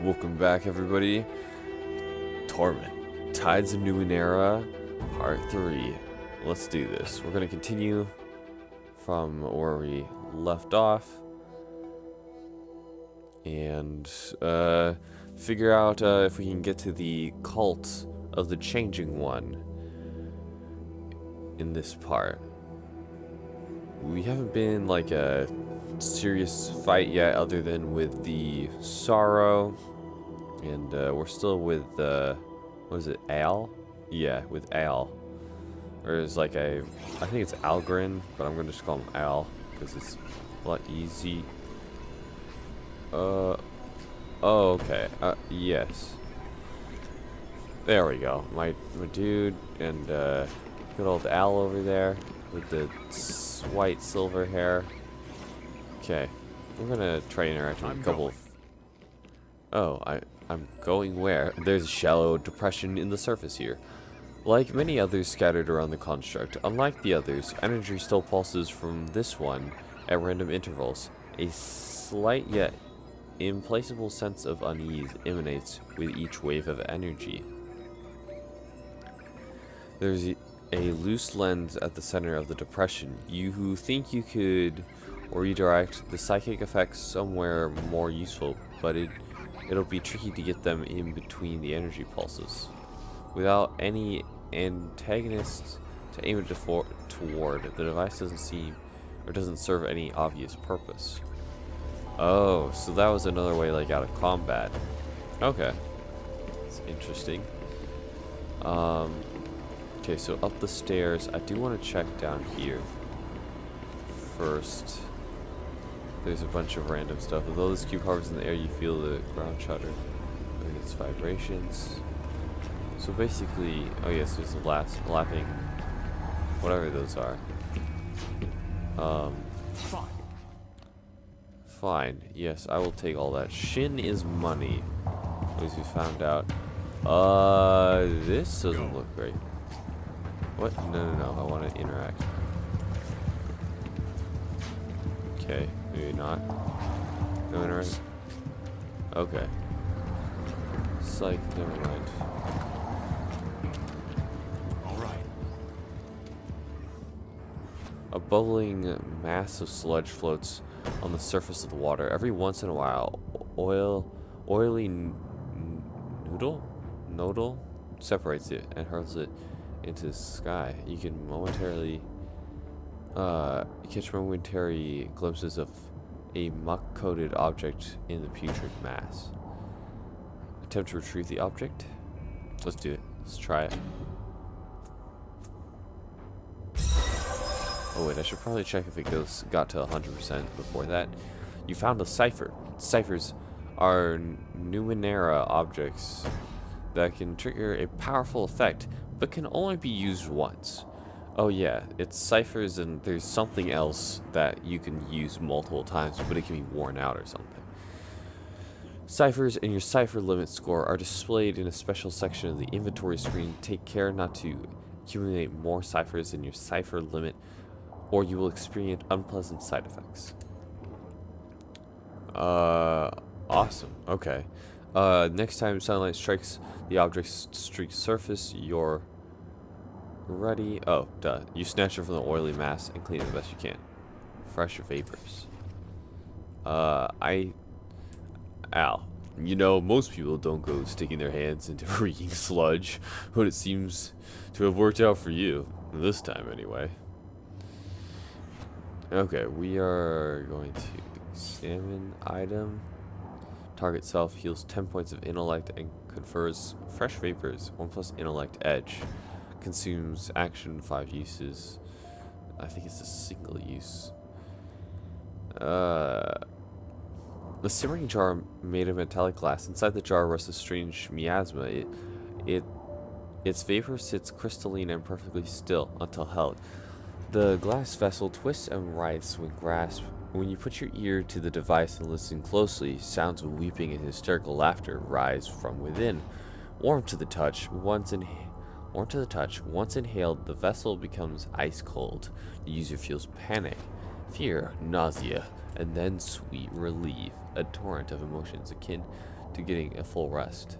Welcome back, everybody. Torment, Tides of Numenera, Part 3. Let's do this. We're going to continue from where we left off and figure out if we can get to the cult of the Changing One in this part. We haven't been like a serious fight yet, other than with the Sorrow. And we're still with, what is it, Al? Yeah, with Al. Or is like I think it's Algrin, but I'm going to just call him Al, because it's a lot easy. Oh, okay, yes. There we go, my dude, and, good old Al over there, with the white silver hair. Okay, we're going to try interacting with a couple of... Oh, I'm going where? There's a shallow depression in the surface here. Like many others scattered around the construct, unlike the others, energy still pulses from this one at random intervals. A slight yet implacable sense of unease emanates with each wave of energy. There's a loose lens at the center of the depression. You who think you could redirect the psychic effects somewhere more useful, but it'll be tricky to get them in between the energy pulses. Without any antagonists to aim it toward, the device doesn't serve any obvious purpose. Oh, so that was another way like out of combat. Okay. It's interesting. Okay, so up the stairs. I do want to check down here first. There's a bunch of random stuff. Although this cube hovers in the air, you feel the ground shudder and its vibrations. So basically, oh yes, there's the lapping, whatever those are. Fine. Yes, I will take all that. Shin is money. At least we found out. This doesn't look great. What? No. I want to interact. Okay, maybe not. No interact. Okay. Psych, never mind. A bubbling mass of sludge floats on the surface of the water. Every once in a while, oily nodal separates it and hurls it into the sky. You can momentarily catch momentary glimpses of a muck-coated object in the putrid mass. Attempt to retrieve the object. Let's do it. Let's try it. Oh wait, I should probably check if it got to 100% before that. You found a cipher. Ciphers are Numenera objects that can trigger a powerful effect, but can only be used once. Oh yeah, it's ciphers, and there's something else that you can use multiple times, but it can be worn out or something. Ciphers and your cipher limit score are displayed in a special section of the inventory screen. Take care not to accumulate more ciphers in your cipher limit, or you will experience unpleasant side effects. Awesome. Okay. Next time sunlight strikes the object's streaked surface, you're ready. Oh, duh. You snatch it from the oily mass and clean it the best you can. Fresh vapors. Al. You know, most people don't go sticking their hands into reeking sludge, but it seems to have worked out for you. This time, anyway. Okay, we are going to examine item. Target self heals 10 points of intellect and confers fresh vapors, 1+ intellect edge. Consumes action 5 uses. I think it's a single use. The simmering jar made of metallic glass. Inside the jar rests a strange miasma. Its vapor sits crystalline and perfectly still until held. The glass vessel twists and writhes when grasped. When you put your ear to the device and listen closely, sounds of weeping and hysterical laughter rise from within. Warm to the touch, once inhaled, the vessel becomes ice cold. The user feels panic. Fear, nausea, and then sweet relief. A torrent of emotions akin to getting a full rest.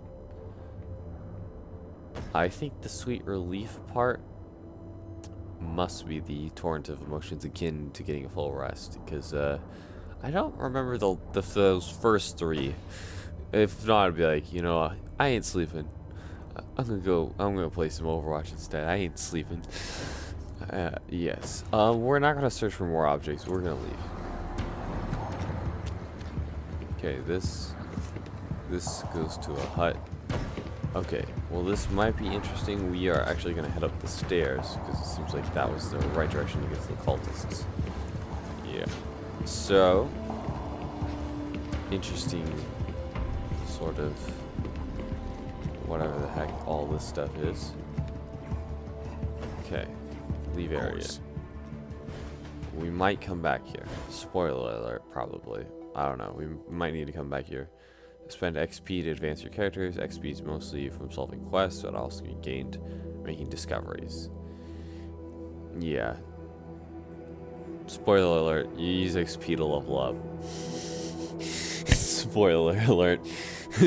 I think the sweet relief part must be the torrent of emotions akin to getting a full rest, because I don't remember those first three. If not, I'd be like, you know, I ain't sleeping. I'm gonna play some Overwatch instead. I ain't sleeping. Yes. We're not gonna search for more objects. We're gonna leave. Okay, this goes to a hut. Okay, well this might be interesting. We are actually gonna head up the stairs because it seems like that was the right direction to get to the cultists. Yeah. So, interesting sort of whatever the heck all this stuff is. Okay, leave area. We might come back here. Spoiler alert, probably. I don't know. We might need to come back here. Spend XP to advance your characters. XP is mostly from solving quests, but also be gained making discoveries. Yeah. Spoiler alert, you use XP to level up. Spoiler alert.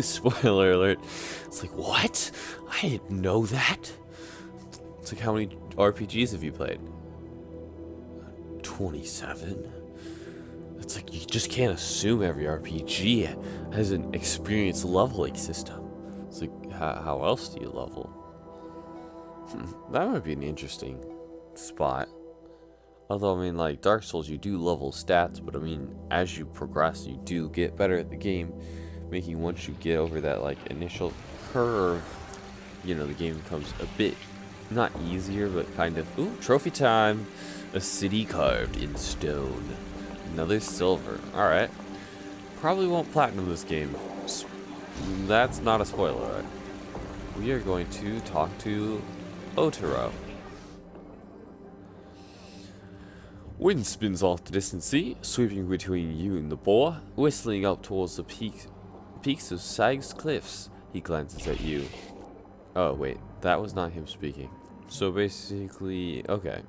Spoiler alert. It's like, what? I didn't know that. It's like, how many RPGs have you played? 27? It's like, you just can't assume every RPG has an experience leveling system. It's like, how else do you level? That might be an interesting spot. Although, I mean, like, Dark Souls, you do level stats, but I mean, as you progress, you do get better at the game, making once you get over that, like, initial curve, you know, the game becomes a bit, not easier, but kind of, ooh, trophy time! A city carved in stone. Another silver. Alright. Probably won't platinum this game. That's not a spoiler, right? We are going to talk to Otaro. Wind spins off the distant sea, sweeping between you and the boar, whistling up towards the peaks of Sag's cliffs. He glances at you. Oh, wait. That was not him speaking. So basically, okay.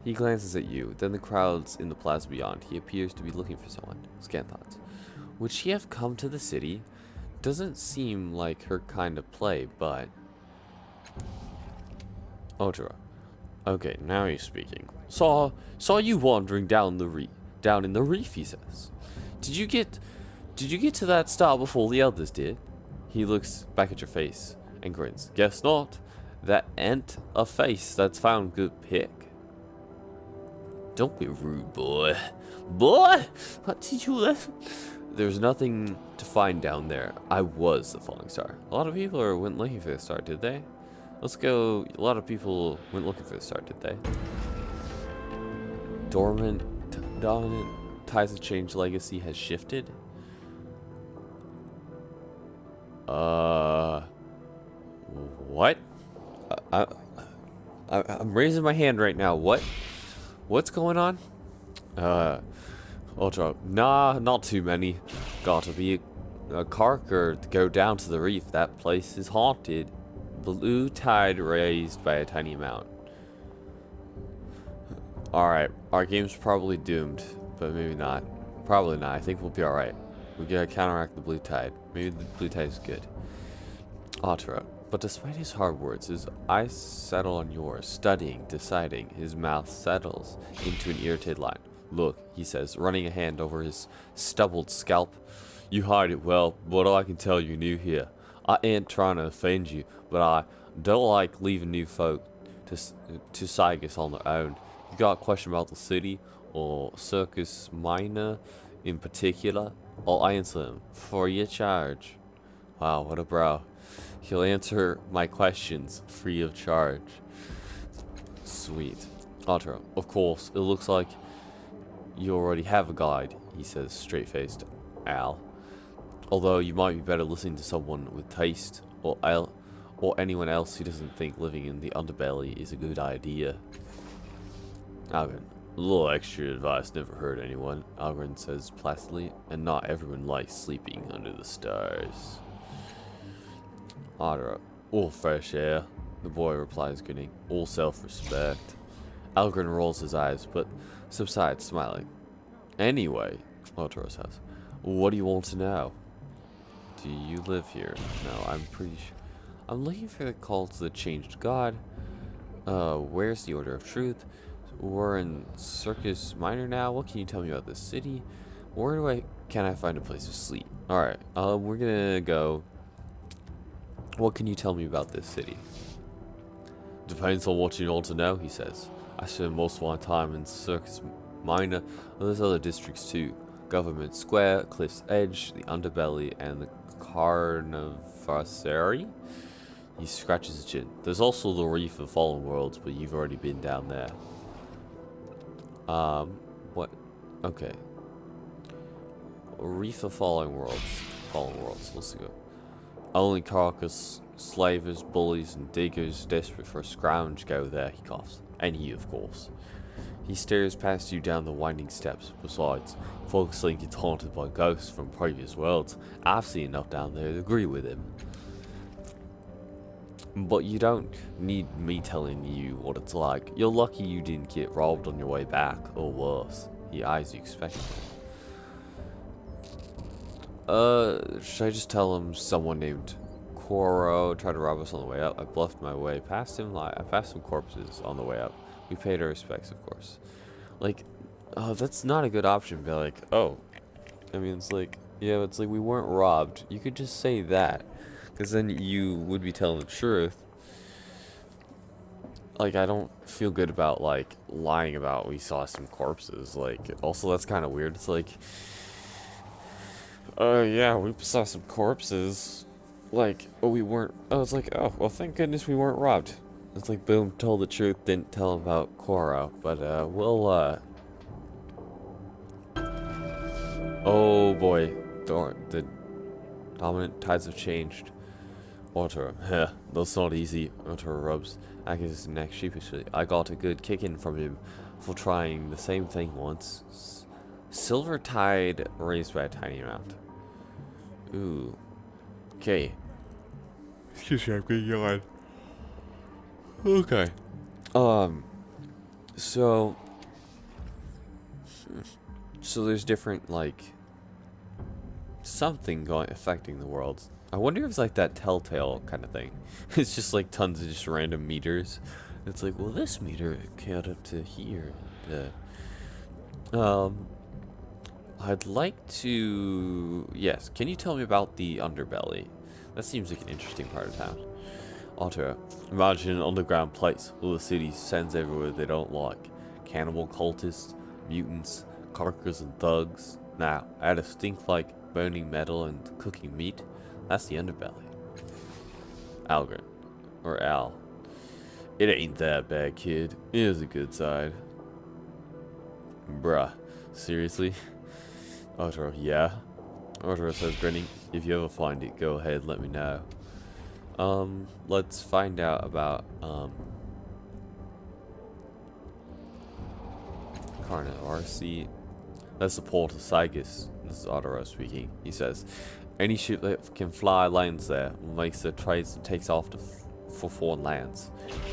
He glances at you, then the crowds in the plaza beyond. He appears to be looking for someone. Scan thoughts. Would she have come to the city? Doesn't seem like her kind of play, but... Otaro. Okay, now he's speaking. Saw you wandering down in the reef, he says. Did you get to that star before the others did? He looks back at your face and grins. Guess not. That ain't a face that's found good pick. Don't be rude, boy. Boy! What did you let? There's nothing to find down there. I was the falling star. A lot of people went looking for the star, did they? Let's go. A lot of people went looking for the star, did they? Dominant ties of change legacy has shifted. What? I'm raising my hand right now. What? What's going on? Ultra. Nah, not too many. Gotta be a carker to go down to the reef. That place is haunted. Blue tide raised by a tiny amount. Alright, our game's probably doomed, but maybe not. Probably not. I think we'll be alright. We gotta counteract the blue tide. Maybe the blue tide is good. Otaro. But despite his hard words, his eyes settle on yours, studying, deciding. His mouth settles into an irritated line. Look, he says, running a hand over his stubbled scalp. You hide it well, but I can tell you're new here. I ain't trying to offend you, but I don't like leaving new folk to Cygus on their own. You got a question about the city, or Circus Minor in particular? I'll answer them, for your charge. Wow, what a bro. He'll answer my questions free of charge. Sweet. Otaro, of course, it looks like you already have a guide, he says, straight-faced. Al. Although you might be better listening to someone with taste, or anyone else who doesn't think living in the underbelly is a good idea. Algren. A little extra advice never hurt anyone, Algren says placidly, and not everyone likes sleeping under the stars. Otaro. All fresh air, the boy replies, grinning. All self-respect. Algren rolls his eyes, but subsides, smiling. Anyway, Otro says, what do you want to know? Do you live here? No, I'm pretty sure. I'm looking for the call to the changed god. Where's the Order of Truth? We're in Circus Minor now. What can you tell me about this city? Can I find a place to sleep? Alright, we're gonna go. What can you tell me about this city? Depends on what you want to know, he says. I spend most of my time in Circus Minor, and there's other districts too. Government Square, Cliff's Edge, the Underbelly, and the Carnivacary? He scratches his chin. There's also the Reef of Fallen Worlds, but you've already been down there. What? Okay. Reef of Fallen Worlds. Let's go. Only carcass, slavers, bullies, and diggers desperate for a scrounge go there, he coughs. And he, of course. He stares past you down the winding steps. Besides, folks think it's haunted by ghosts from previous worlds. I've seen enough down there to agree with him. But you don't need me telling you what it's like. You're lucky you didn't get robbed on your way back, or worse. He eyes you expectantly. Should I just tell him someone named Koro tried to rob us on the way up? I bluffed my way past him. I passed some corpses on the way up. We paid our respects, of course. Like, that's not a good option. Be like, oh. I mean, it's like, yeah, it's like we weren't robbed. You could just say that. Because then you would be telling the truth. Like, I don't feel good about, like, lying about we saw some corpses. Like, also, that's kind of weird. It's like, yeah, we saw some corpses. Like, oh, we weren't. Oh, it's like, oh, well, thank goodness we weren't robbed. It's like, boom, told the truth, didn't tell him about Koro. But, oh boy, the dominant tides have changed. Otro, heh, that's not easy. Otro rubs Agnes' neck sheepishly. I got a good kick-in from him for trying the same thing once. Silver tide raised by a tiny amount. Ooh. Okay. Excuse me, I'm getting yawn. Okay. So there's different, like, something affecting the world. I wonder if it's like that Telltale kind of thing. It's just like tons of just random meters. It's like, well, this meter got up to here. I'd like to... Yes, can you tell me about the Underbelly? That seems like an interesting part of town. Otto, imagine an underground place full of city sends everywhere they don't like. Cannibal cultists, mutants, carkers and thugs. Now, add a stink like burning metal and cooking meat. That's the Underbelly. Algren. Or Al. It ain't that bad, kid. It is a good side. Bruh. Seriously? Otto, yeah? Otto says, grinning. If you ever find it, go ahead, let me know. Let's find out about, Carnivacary. That's the port of Cygus. This is Otto speaking. He says, any ship that can fly lands there, makes the trades and takes off for foreign lands.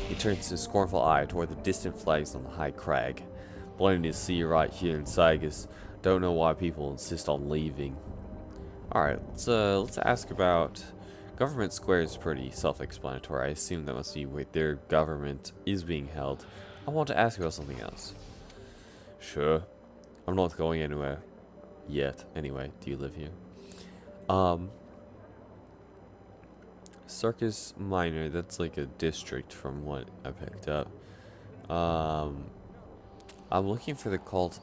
He turns his scornful eye toward the distant flags on the high crag. Blending to see right here in Cygus. Don't know why people insist on leaving. Alright, let's ask about... Government Square is pretty self-explanatory. I assume that must be where their government is being held. I want to ask about something else. Sure. I'm not going anywhere. Yet. Anyway, do you live here? Circus Minor, that's like a district from what I picked up. I'm looking for the cult.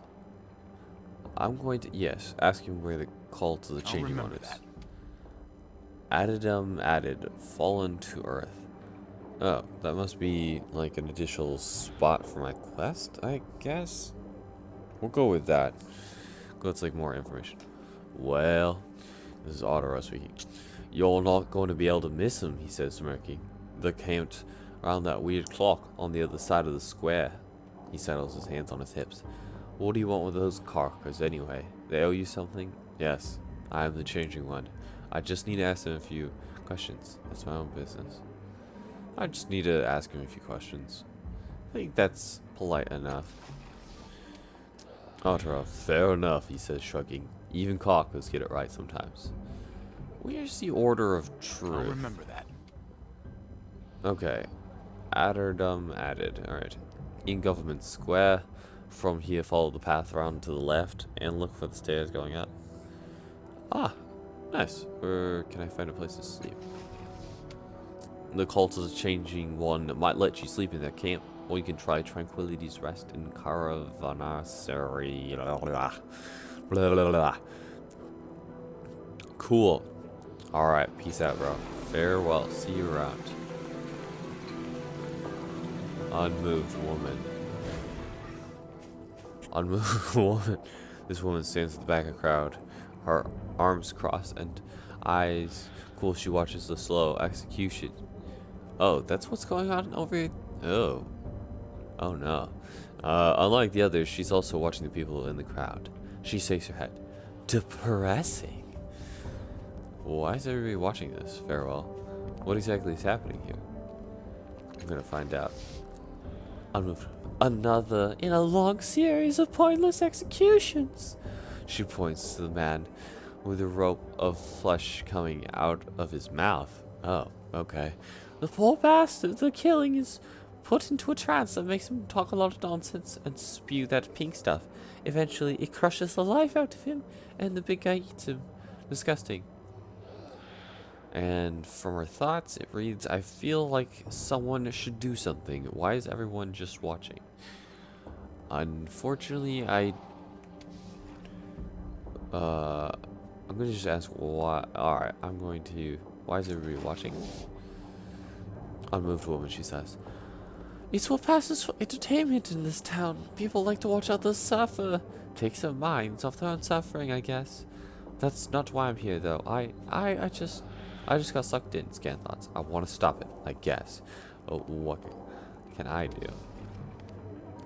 I'm going to, yes, ask him where the cult of the changing one is. Added, fallen to earth. Oh, that must be like an additional spot for my quest, I guess? We'll go with that. Let's like more information. Well, this is Otto speaking. You're not going to be able to miss him, he says, smirking. The count around that weird clock on the other side of the square. He settles his hands on his hips. What do you want with those carkers anyway? They owe you something? Yes, I am the changing one. I just need to ask him a few questions. That's my own business. I just need to ask him a few questions. I think that's polite enough. Otro, fair enough, he says, shrugging. Even cockers get it right sometimes. Where's the order of truth? I'll remember that. Okay. Adderdom added. Alright. In Government Square. From here, follow the path around to the left and look for the stairs going up. Ah, nice. Where can I find a place to sleep? The cult is a changing one that might let you sleep in their camp, or you can try Tranquility's Rest in Caravanserai. Blah, blah, blah. Cool. Alright, peace out, bro. Farewell. See you around. Unmoved woman. Unmoved woman. This woman stands at the back of the crowd, her arms crossed and eyes cool. She watches the slow execution. Oh, that's what's going on over here? Oh. Oh no. Unlike the others, she's also watching the people in the crowd. She shakes her head. Depressing. Why is everybody watching this? Farewell. What exactly is happening here? I'm gonna find out. Unmoved. Another in a long series of pointless executions. She points to the man with a rope of flesh coming out of his mouth. Oh, okay. The poor bastard, the killing is put into a trance that makes him talk a lot of nonsense and spew that pink stuff. Eventually, it crushes the life out of him, and the big guy eats him. Disgusting. And from her thoughts, it reads, I feel like someone should do something. Why is everyone just watching? Unfortunately, I'm gonna just ask why. Alright, I'm going to. Why is everybody watching? Unmoved woman, she says. It's what passes for entertainment in this town. People like to watch others suffer. Take their minds off their own suffering, I guess. That's not why I'm here, though. I just got sucked in. Scan thoughts. I want to stop it, I guess. Oh, what can I do?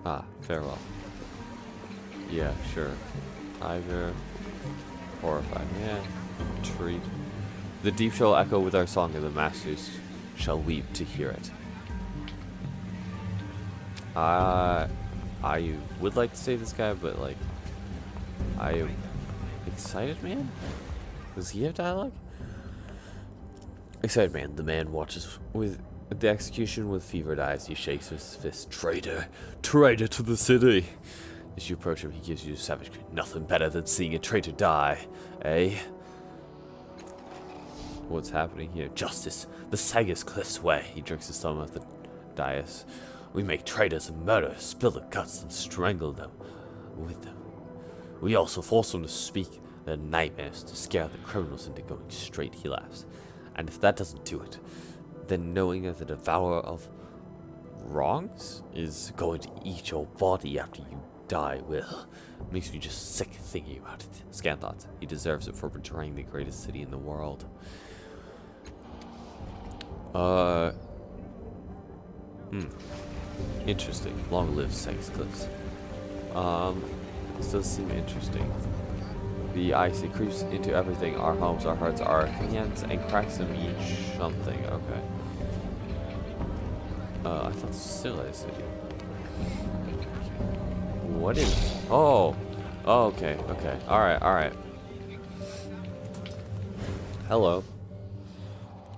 Ah, farewell. Yeah, sure. Tiger. Horrified. Yeah. Treat. The deep shall echo with our song, and the masters shall weep to hear it. I would like to say this guy, but like, I am excited man? Does he have dialogue? Excited man, the man watches with the execution with fevered eyes. He shakes his fist. Traitor! Traitor to the city! As you approach him, he gives you a savage grin. Nothing better than seeing a traitor die, eh? What's happening here? Justice! The Sagas Cliff's way. He drinks his thumb at the dais. We make traitors and murderers, spill the guts and strangle them with them. We also force them to speak their nightmares to scare the criminals into going straight, he laughs. And if that doesn't do it, then knowing that the devourer of wrongs is going to eat your body after you die will makes me just sick thinking about it. Scan thoughts. He deserves it for betraying the greatest city in the world. Interesting. Long live Sex Cliffs. This does seem interesting. The ice, it creeps into everything. Our homes, our hearts, our hands, and cracks them each something. Okay. I thought this was civilized city. What is... Oh! Oh, okay, okay. Alright, alright. Hello.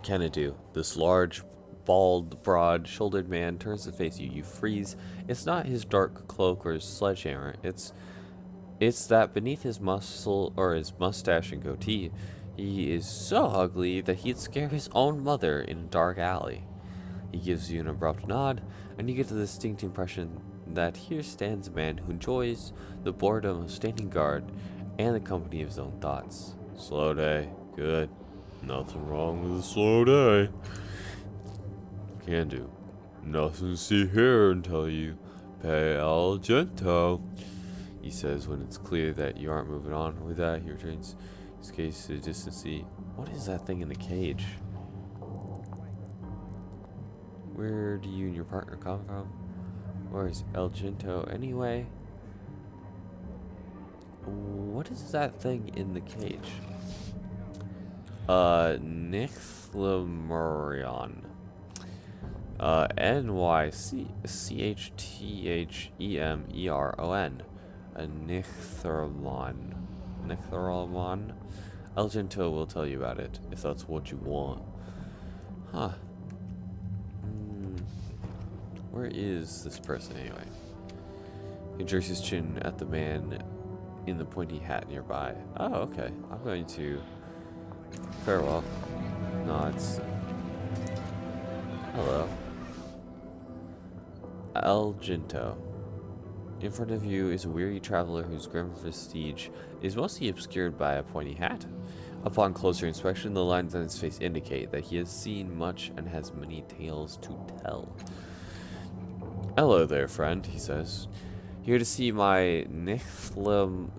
Can it do? This large, bald, broad-shouldered man turns to face you. You freeze. It's not his dark cloak or his sledgehammer. It's that beneath his muscle or his mustache and goatee, he is so ugly that he'd scare his own mother in a dark alley. He gives you an abrupt nod, and you get the distinct impression that here stands a man who enjoys the boredom of standing guard and the company of his own thoughts. Slow day. Good. Nothing wrong with a slow day. Can do. Nothing to see here until you pay al gento. He says when it's clear that you aren't moving on. With that, he returns his gaze to the distance. What is that thing in the cage? Where do you and your partner come from? Where is El Gento anyway? What is that thing in the cage? Nixlamurion. Nychthemeron. A Nithermon. Nithermon? Elginto will tell you about it, if that's what you want. Huh. Where is this person, anyway? He jerks his chin at the man in the pointy hat nearby. Oh, okay. I'm going to... Farewell. Nods. Hello. Elginto. In front of you is a weary traveler whose grim prestige is mostly obscured by a pointy hat. Upon closer inspection, the lines on his face indicate that he has seen much and has many tales to tell. Hello there, friend, he says. Here to see my Nithermon,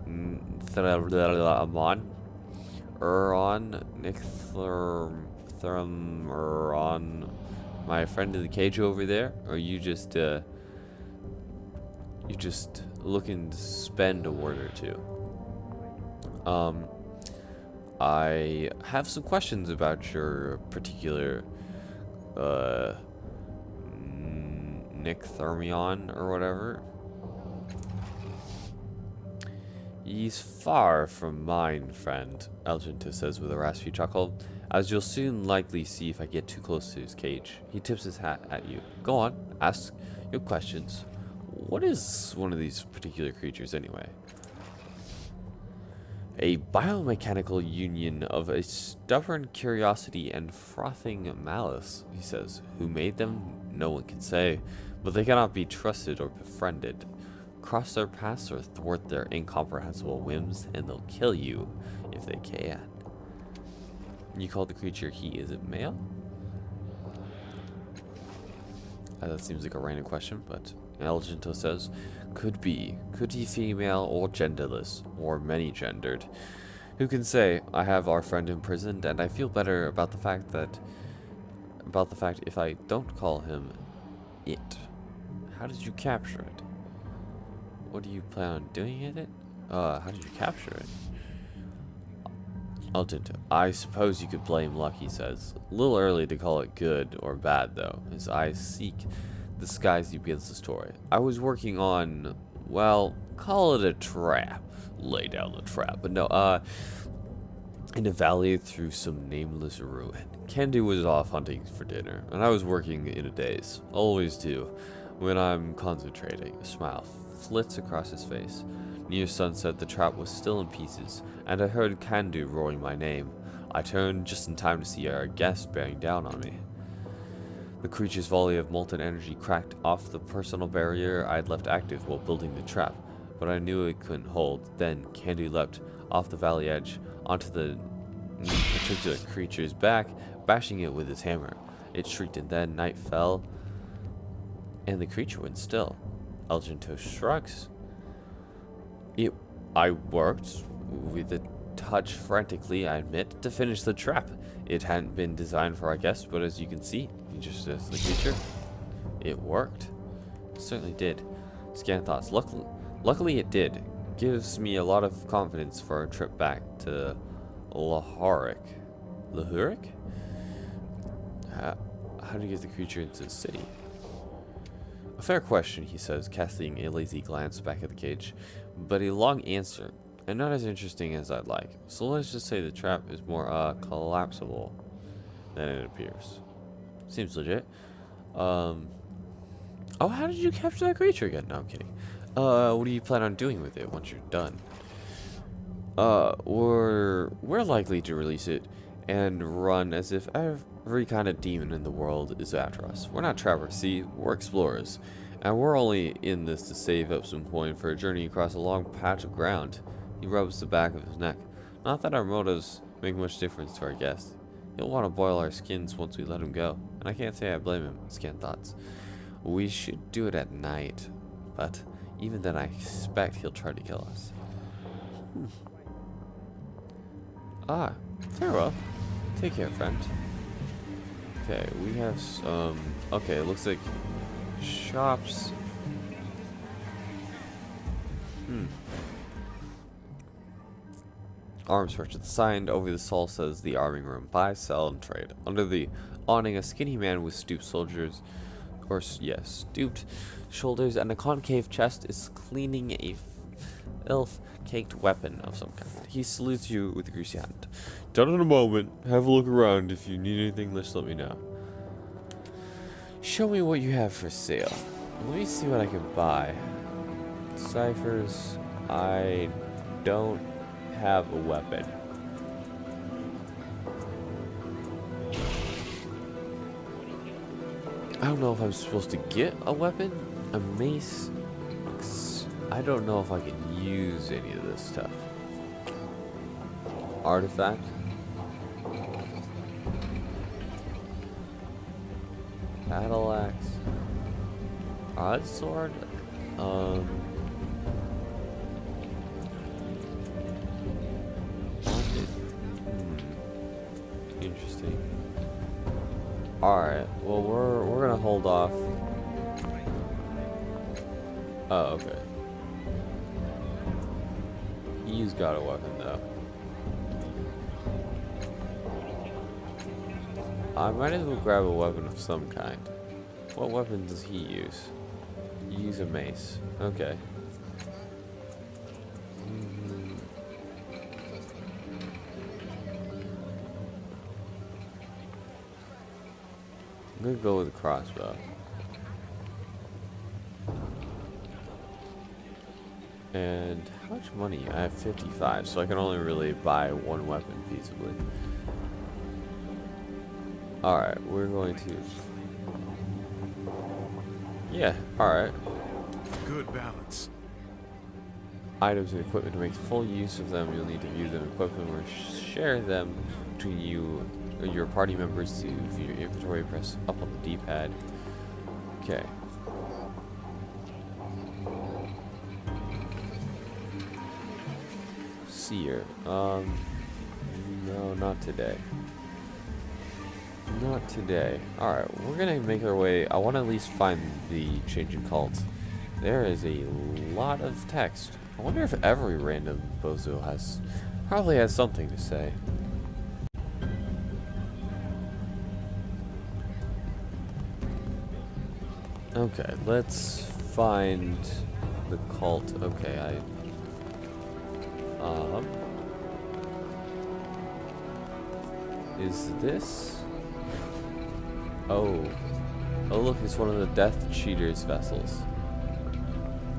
my friend in the cage over there? Or you just looking to spend a word or two? I have some questions about your particular Nithermon or whatever. He's far from mine, friend, Elginto says with a raspy chuckle, as you'll soon likely see if I get too close to his cage. He tips his hat at you. Go on, ask your questions. What is one of these particular creatures, anyway? A biomechanical union of a stubborn curiosity and frothing malice, he says. Who made them? No one can say, but they cannot be trusted or befriended. Cross their paths or thwart their incomprehensible whims, and they'll kill you if they can. You call the creature he, is it male? That seems like a random question, but Elginto says, could be he female or genderless, or many-gendered. Who can say? I have our friend imprisoned, and I feel better about the fact if I don't call him it. How did you capture it? What do you plan on doing with it? How did you capture it? Elginto, I suppose you could blame luck, he says. A little early to call it good or bad, though. His eyes seek the skies, he begins the story. I was working on, well, call it a trap. Lay down the trap. But no, in a valley through some nameless ruin. Candy was off hunting for dinner, and I was working in a daze. Always do. When I'm concentrating, a smile flits across his face. Near sunset, the trap was still in pieces, and I heard Candu roaring my name. I turned just in time to see our guest bearing down on me. The creature's volley of molten energy cracked off the personal barrier I'd left active while building the trap, but I knew it couldn't hold. Then Candu leapt off the valley edge onto the particular creature's back, bashing it with his hammer. It shrieked, and then night fell, and the creature went still. Elginto shrugs. I worked with a touch frantically, I admit, to finish the trap. It hadn't been designed for our guest, but as you can see, he just says the creature. It worked. It certainly did. Scan thoughts. Luckily it did. Gives me a lot of confidence for our trip back to Lahoric. Lahuric? How do you get the creature into the city? A fair question, he says, casting a lazy glance back at the cage, but a long answer, and not as interesting as I'd like. So let's just say the trap is more collapsible than it appears. Seems legit. Oh, how did you capture that creature again? No, I'm kidding. What do you plan on doing with it once you're done? We're likely to release it and run as if every kind of demon in the world is after us. We're not trappers, see? We're explorers. And we're only in this to save up some coin for a journey across a long patch of ground. He rubs the back of his neck. Not that our motives make much difference to our guest. He'll want to boil our skins once we let him go. And I can't say I blame him. Scan thoughts. We should do it at night. But even then I expect he'll try to kill us. Farewell. Take care, friend. Okay, we have some... Okay, it looks like shops. Arms purchase. The sign over the stall says the arming room. Buy, sell, and trade. Under the awning, a skinny man with stooped shoulders, stooped shoulders and a concave chest is cleaning a filth-caked weapon of some kind. He salutes you with a greasy hand. Done in a moment. Have a look around. If you need anything, just let me know. Show me what you have for sale. Let me see what I can buy. Ciphers. I don't have a weapon. I don't know if I'm supposed to get a weapon. A mace. I don't know if I can use any of this stuff. Artifact. Battle axe. Broadsword. Interesting. Alright, well we're gonna hold off. Oh, okay. He's got a weapon though. I might as well grab a weapon of some kind. What weapon does he use? You use a mace. Okay. I'm gonna go with a crossbow. And how much money? I have 55, so I can only really buy one weapon feasibly. Alright, we're going to... Yeah, alright. Good balance. Items and equipment. To make full use of them, you'll need to view them, equip them, or share them between you or your party members. To view your inventory, press up on the D-pad. Okay. Seer. No, not today. Not today. Alright, we're gonna make our way. I want to at least find the changing cult. There is a lot of text. I wonder if every random bozo probably has something to say. Okay, let's find the cult. Okay, is this? Oh, look, it's one of the Death Cheater's vessels.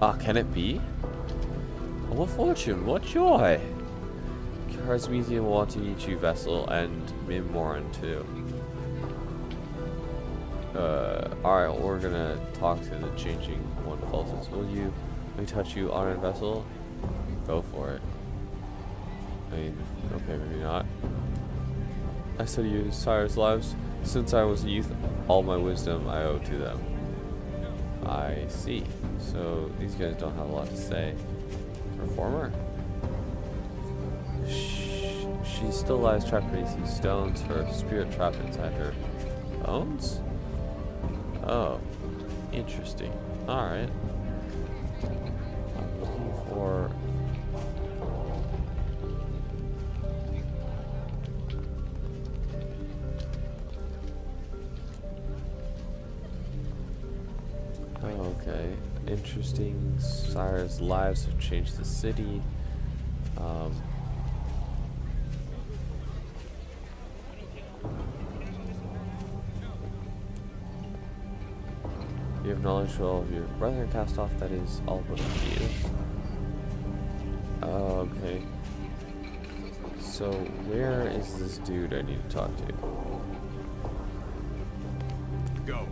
Ah, can it be? Oh, what fortune, what joy! Car's Museum wanting each you vessel and Mimmoran too. Alright, we're gonna talk to the changing one cultist. Let me touch you on a vessel? Go for it. I mean, okay, maybe not. I study your sire's lives. Since I was a youth, all my wisdom I owe to them. I see. So these guys don't have a lot to say. Reformer? She still lies trapped beneath these stones, her spirit trapped inside her bones? Oh, interesting. Alright. I'm looking for... Okay, interesting. Sire's lives have changed the city. You have knowledge of all of your brethren cast off, that is all but you. Okay. So where is this dude I need to talk to? Go.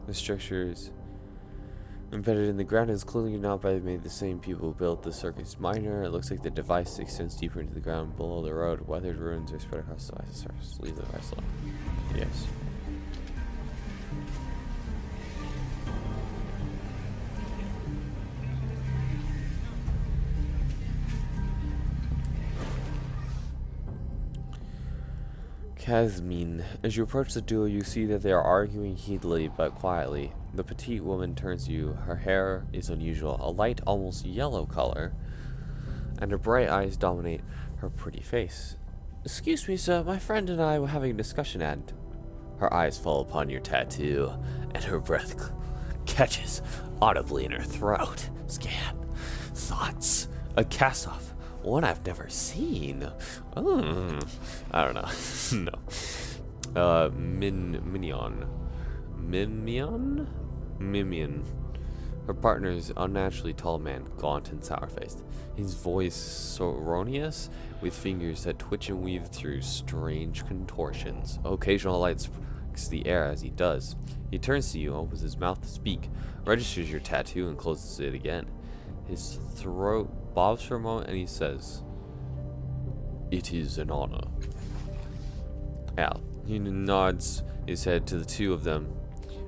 The structure is embedded in the ground and is clearly not by the same people who built the circus minor. It looks like the device extends deeper into the ground below the road. Weathered ruins are spread across the surface. Leave the device alone. Yes. Kazmin. As you approach the duo, you see that they are arguing heatedly but quietly. The petite woman turns to you. Her hair is unusual, a light, almost yellow color, and her bright eyes dominate her pretty face. Excuse me, sir, my friend and I were having a discussion, and her eyes fall upon your tattoo, and her breath catches audibly in her throat. Scan. Thoughts. A cast-off. One I've never seen. I don't know. No. Minion. Mimian. Her partner is unnaturally tall man, gaunt and sour-faced. His voice so erroneous, with fingers that twitch and weave through strange contortions. Occasional light strikes the air as he does. He turns to you, opens his mouth to speak, registers your tattoo, and closes it again. His throat bobs for a moment, and he says, "It is an honor." Al. He nods his head to the two of them.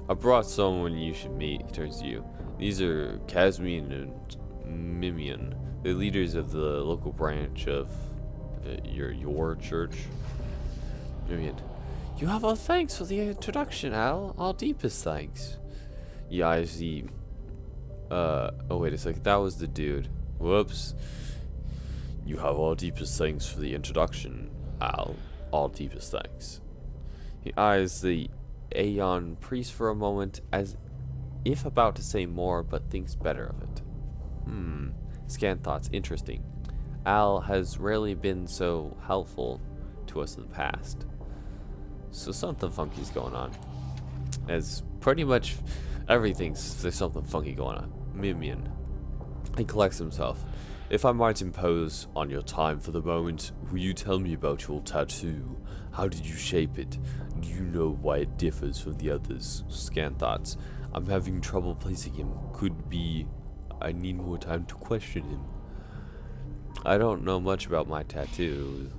"I brought someone you should meet." He turns to you. "These are Casmine and Mimian, the leaders of the local branch of your church." Mimian. "You have our thanks for the introduction, Al. Our deepest thanks." He eyes the... oh, wait a sec. That was the dude. Whoops. "You have our deepest thanks for the introduction, Al. Our deepest thanks." He eyes the Aeon priest for a moment, as if about to say more, but thinks better of it. Scan thoughts. Interesting. Al has rarely been so helpful to us in the past. So something funky's going on. As pretty much everything's, there's something funky going on. Mimian. He collects himself. "If I might impose on your time for the moment, will you tell me about your tattoo? How did you shape it? Do you know why it differs from the others?" Scan thoughts. "I'm having trouble placing him. Could be I need more time to question him." "I don't know much about my tattoo.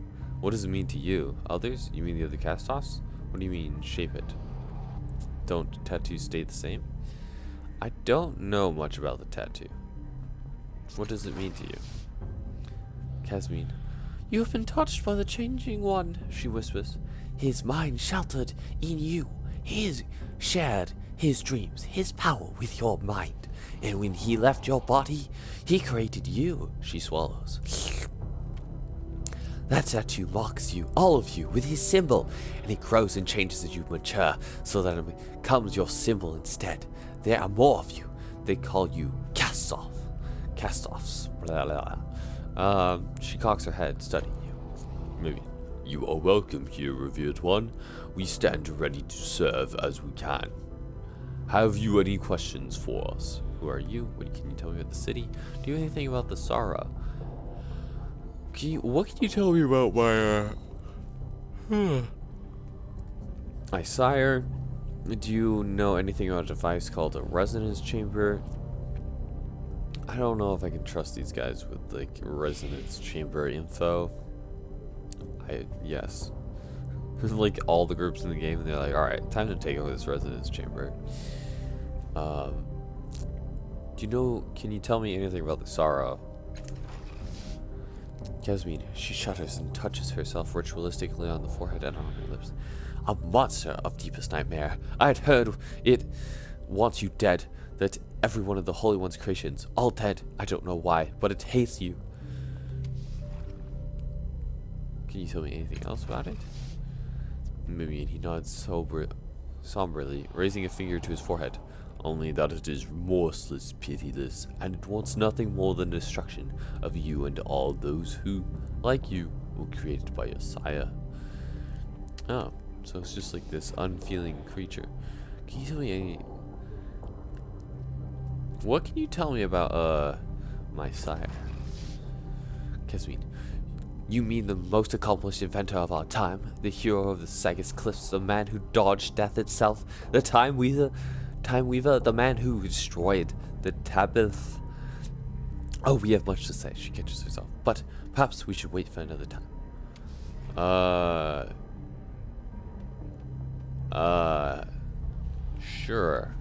What does it mean to you? Others? You mean the other cast-offs? What do you mean, shape it? Don't tattoos stay the same?" "I don't know much about the tattoo. What does it mean to you?" Casmine. "You have been touched by the changing one," she whispers. "His mind sheltered in you. He shared his dreams, his power with your mind. And when he left your body, he created you." She swallows. "That tattoo marks you, all of you, with his symbol, and it grows and changes as you mature, so that it becomes your symbol instead. There are more of you. They call you cast-offs. Blah, blah. She cocks her head, studying you. Maybe. "You are welcome here, revered one. We stand ready to serve as we can. Have you any questions for us?" "Who are you? What can you tell me about the city? Do you know anything about the Sara? What can you tell me about my sire? Do you know anything about a device called a resonance chamber?" I don't know if I can trust these guys with, like, resonance chamber info. Yes. Like, all the groups in the game, and they're like, "Alright, time to take over this resonance chamber." Can you tell me anything about the Sara? Casmine. She shudders and touches herself ritualistically on the forehead and on her lips. "A monster of deepest nightmare. I had heard it wants you dead, that every one of the Holy One's creations, all dead. I don't know why, but it hates you." Can you tell me anything else about it? Mimian. He nods somberly, raising a finger to his forehead. "Only that it is remorseless, pitiless, and it wants nothing more than destruction of you and all those who, like you, were created by your sire." Oh, so it's just like this unfeeling creature. Can you tell me what can you tell me about, my sire? Casmine. "You mean the most accomplished inventor of our time, the hero of the Sagas Cliffs, the man who dodged death itself, the Time Weaver, the man who destroyed the Tabith." "Oh, we have much to say," she catches herself, "but perhaps we should wait for another time." Sure.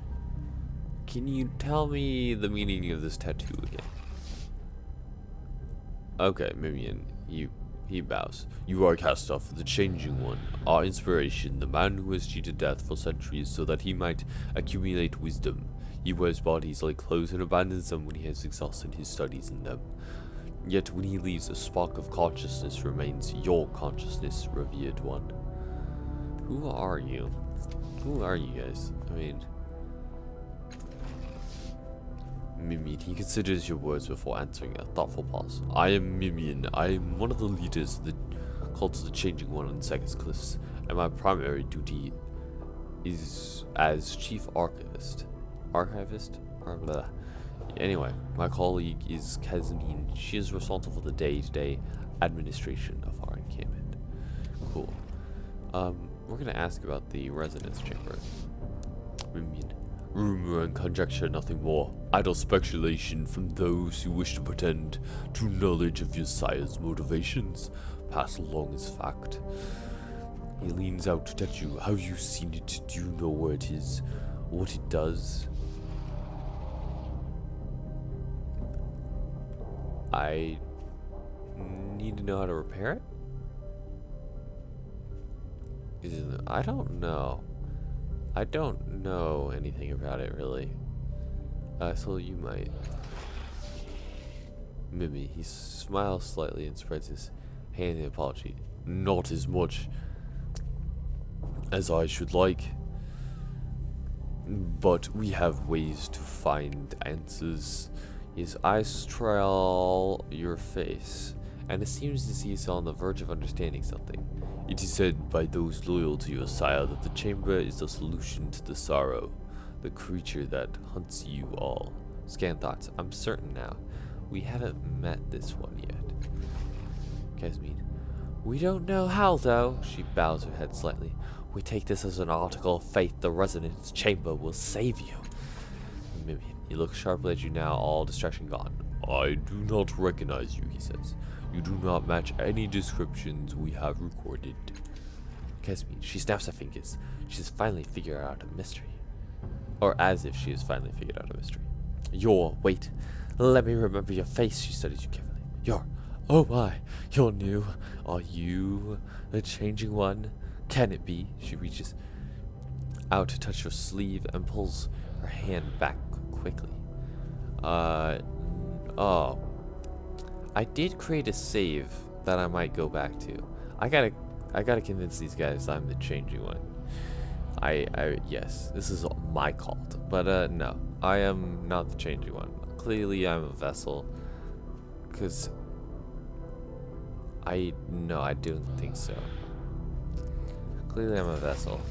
Can you tell me the meaning of this tattoo again? Okay, Mimian, you He bows. You are cast off, the Changing One, our inspiration, the man who has cheated death for centuries so that he might accumulate wisdom. He wears bodies like clothes and abandons them when he has exhausted his studies in them. Yet when he leaves, a spark of consciousness remains, your consciousness, revered one. Who are you? Who are you guys? I mean... Mimian, he considers your words before answering a thoughtful pause. I am Mimian. I am one of the leaders of the cult of the Changing One on Second Cliffs, and my primary duty is as chief archivist. Archivist? Blah. Anyway, my colleague is Kazmin. She is responsible for the day-to-day administration of our encampment. Cool. We're gonna ask about the residence chamber. Mimian. Rumor and conjecture, nothing more. Idle speculation from those who wish to pretend to knowledge of your sire's motivations. Pass along as fact. He leans out to touch you. Have you seen it? Do you know where it is? What it does? I need to know how to repair it? I don't know. I don't know anything about it, really. So you might. Mimi, he smiles slightly and spreads his hand in apology. Not as much as I should like. But we have ways to find answers. His eyes trail your face, and it seems as he is on the verge of understanding something. It is said by those loyal to your sire that the chamber is the solution to the sorrow, the creature that hunts you all. Scan thoughts. I'm certain now. We haven't met this one yet. Kesmine. We don't know how, though. She bows her head slightly. We take this as an article of faith. The resonance chamber will save you. Mimian. He looks sharply at you now, all distraction gone. I do not recognize you, he says. You do not match any descriptions we have recorded. Kesmine, she snaps her fingers. She has finally figured out a mystery. Or as if she has finally figured out a mystery. Wait. Let me remember your face, she studies you carefully. Oh my, you're new. Are you the Changing One? Can it be? She reaches out to touch your sleeve and pulls her hand back quickly. Oh. I did create a save that I might go back to. I gotta convince these guys I'm the Changing One. Yes, this is my cult. But, no. I am not the Changing One. Clearly, I'm a vessel. Because... No, I don't think so. Clearly, I'm a vessel.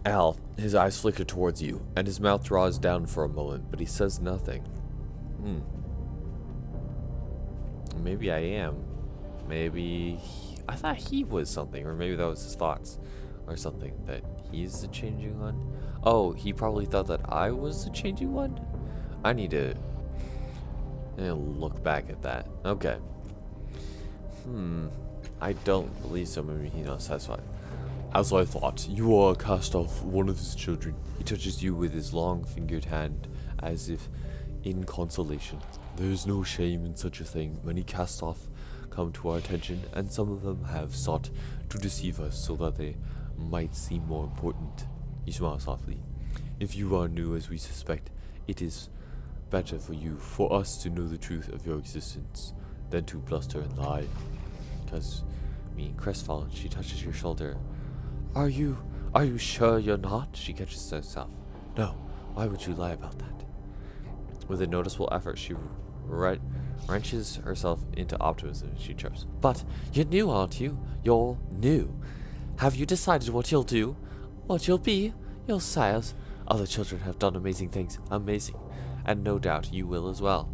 Al, his eyes flicker towards you, and his mouth draws down for a moment, but he says nothing. Maybe I am. Maybe... I thought he was something, or maybe that was his thoughts, or something, that he's the Changing One. Oh, he probably thought that I was the Changing One? I need to look back at that. Okay. I don't believe so. Maybe he's not satisfied. As I thought, you are cast off one of his children. He touches you with his long-fingered hand, as if in consolation. There is no shame in such a thing. Many cast off come to our attention, and some of them have sought to deceive us so that they might seem more important. He smiles softly. If you are new as we suspect, it is better for us to know the truth of your existence than to bluster and lie. Because, crestfallen, she touches your shoulder. Are you sure you're not? She catches herself. No, why would you lie about that? With a noticeable effort, she wrenches herself into optimism. She chirps. But you're new, aren't you? You're new. Have you decided what you'll do? What you'll be? Your sires. Other children have done amazing things. Amazing. And no doubt you will as well.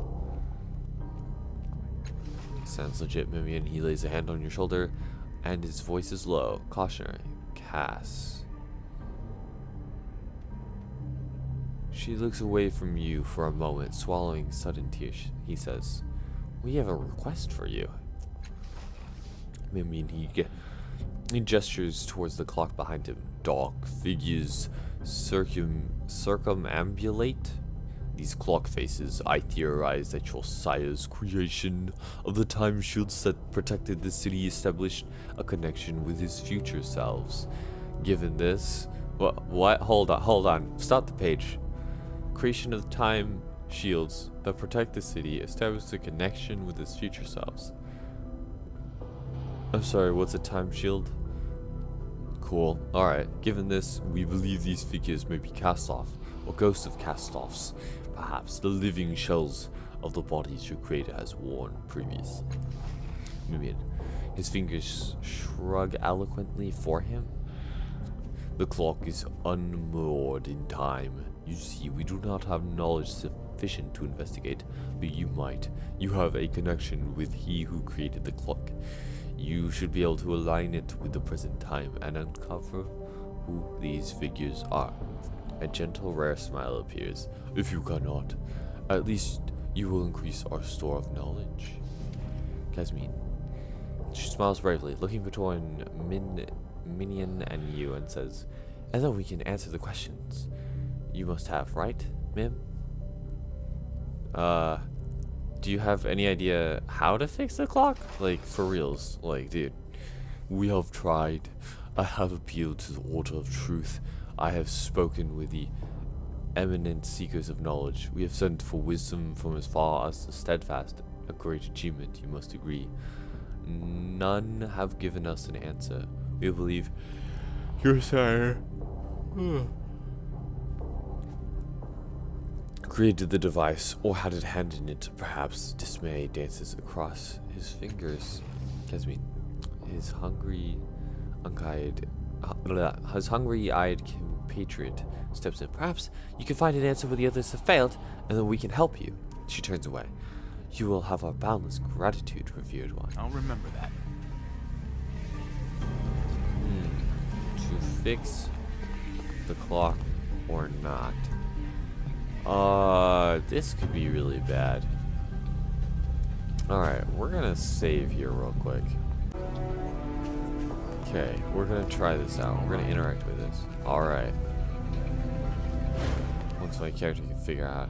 Sounds legit, Mimian. He lays a hand on your shoulder, and his voice is low, cautionary. Cass. She looks away from you for a moment, swallowing sudden tears. He says, we have a request for you. Mimian, he gestures towards the clock behind him. Dark figures circumambulate these clock faces, I theorize that your sire's creation of the time shields that protected the city established a connection with his future selves. Given this, what? Hold on. Stop the page. Creation of time shields that protect the city established a connection with his future selves. I'm sorry, what's a time shield? Cool. Alright, given this, we believe these figures may be cast off, or ghosts of cast-offs. Perhaps the living shells of the bodies your creator has worn previously. Numenera. His fingers shrug eloquently for him. The clock is unmoored in time. You see, we do not have knowledge sufficient to investigate, but you might. You have a connection with he who created the clock. You should be able to align it with the present time and uncover who these figures are. A gentle, rare smile appears. If you cannot, at least you will increase our store of knowledge. Kasmin. She smiles bravely, looking between Minion and you, and says, "And then we can answer the questions you must have, right, Mim? Do you have any idea how to fix the clock? Like, for reals. Like, dude, we have tried. I have appealed to the order of truth. I have spoken with the eminent seekers of knowledge. We have sent for wisdom from as far as the steadfast, a great achievement, you must agree. None have given us an answer. We believe your sire created the device, or had it hand in it. Perhaps dismay dances across his fingers. Kasmin, his hungry-eyed compatriot steps in. Perhaps you can find an answer where the others have failed, and then we can help you. She turns away. You will have our boundless gratitude, revered one. I'll remember that. To fix the clock or not? This could be really bad. Alright, we're gonna save here real quick. Okay, we're gonna try this out. We're gonna interact with this. Alright. Once my character can figure out.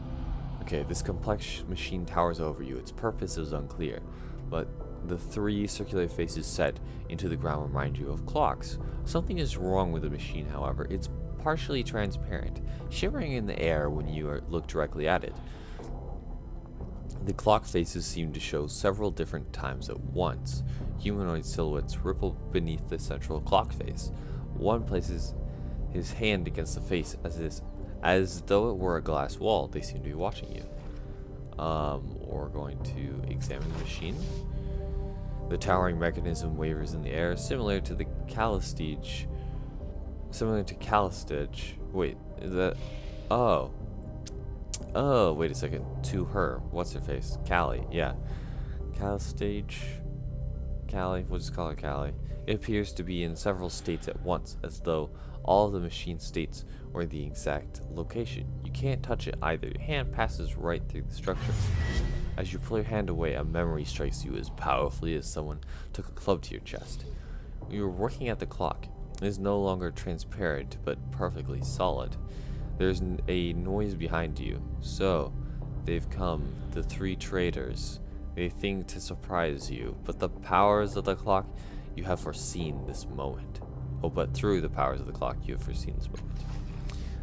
Okay, this complex machine towers over you. Its purpose is unclear, but the three circular faces set into the ground remind you of clocks. Something is wrong with the machine, however. It's partially transparent, shimmering in the air when you look directly at it. The clock faces seem to show several different times at once. Humanoid silhouettes ripple beneath the central clock face. One places his hand against the face as though it were a glass wall. They seem to be watching you. We're going to examine the machine. The towering mechanism wavers in the air, similar to Calistage. Wait, is that? Oh, wait a second. To her. What's her face? Callie. Yeah. Calistage. Callie. We'll just call her Callie. It appears to be in several states at once, as though all of the machine states were the exact location. You can't touch it either. Your hand passes right through the structure. As you pull your hand away, a memory strikes you as powerfully as someone took a club to your chest. You were working at the clock. It is no longer transparent, but perfectly solid. There's a noise behind you. So, they've come, the three traitors. They think to surprise you, but the powers of the clock, you have foreseen this moment. Oh, but through the powers of the clock, you have foreseen this moment.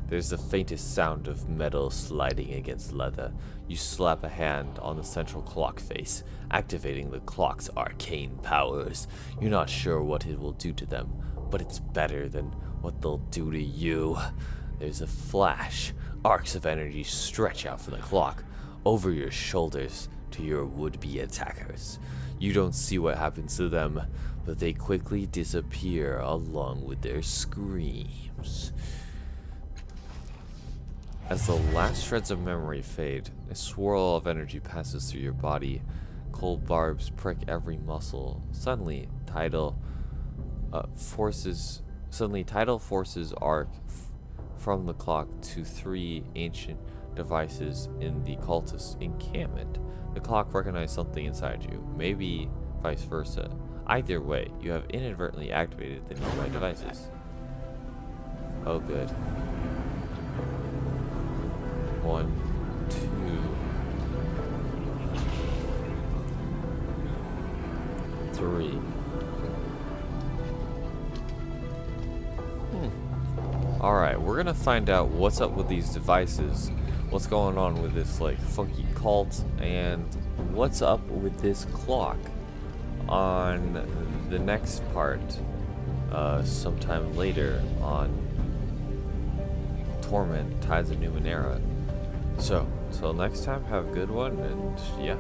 There's the faintest sound of metal sliding against leather. You slap a hand on the central clock face, activating the clock's arcane powers. You're not sure what it will do to them, but it's better than what they'll do to you. There's a flash. Arcs of energy stretch out from the clock, over your shoulders to your would-be attackers. You don't see what happens to them, but they quickly disappear along with their screams. As the last shreds of memory fade, a swirl of energy passes through your body. Cold barbs prick every muscle. Suddenly, tidal forces arc from the clock to three ancient devices in the cultist's encampment. The clock recognizes something inside you, maybe vice versa. Either way, you have inadvertently activated the nearby devices. Oh, good. 1, 3. Alright, we're gonna find out what's up with these devices, what's going on with this like funky cult, and what's up with this clock on the next part, sometime later on Torment, Tides of Numenera. So, till next time, have a good one, and yeah.